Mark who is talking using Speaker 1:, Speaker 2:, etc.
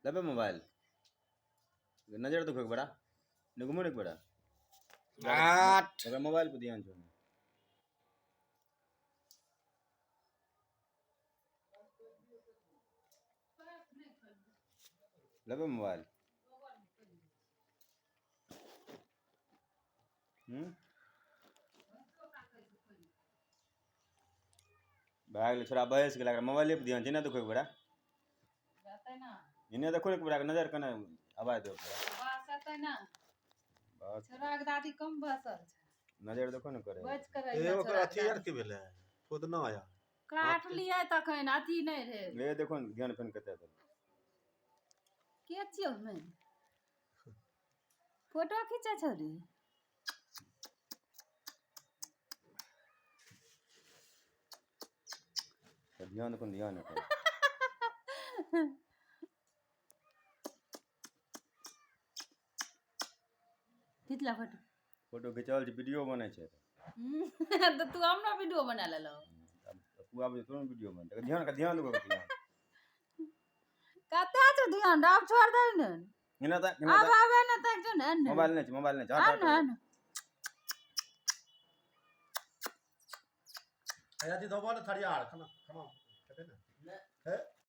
Speaker 1: लबे मोबाइल नजर दुख बड़ा निगमो एक बड़ा अगर मोबाइल पे ध्यान छो लबे मोबाइल भाग छोड़ा बहस के लगा मोबाइल पे ध्यान जिना देखो बड़ा इन्हें देखो एक बड़ा नजर कने आवाज दो
Speaker 2: बस आते ना बस छोरा के दादी कम बसल
Speaker 1: नजर देखो न करे
Speaker 2: बच करे
Speaker 3: ए ओकर अथी यार के भेले खुद ना आया
Speaker 2: काट लिया तखन अथी नहीं रे
Speaker 1: ले देखो ज्ञान पेन कते
Speaker 2: के छियो मैं फोटो खींचे छ रे
Speaker 1: ध्यान कौन ध्यान है
Speaker 2: कितला फोटो
Speaker 1: फोटो खिंचाल छ वीडियो बने छै
Speaker 2: तो तू हमरा वीडियो बना लेलो
Speaker 1: तू आब तो वीडियो बन ध्यान दो
Speaker 2: कते छ ध्यान अब छोड़ दे न
Speaker 1: इना त
Speaker 2: अब आवे न तक जो न
Speaker 1: मोबाइल नहीं हट
Speaker 3: आया जी दबा ना थड़ियार खाना खाना कहते ना है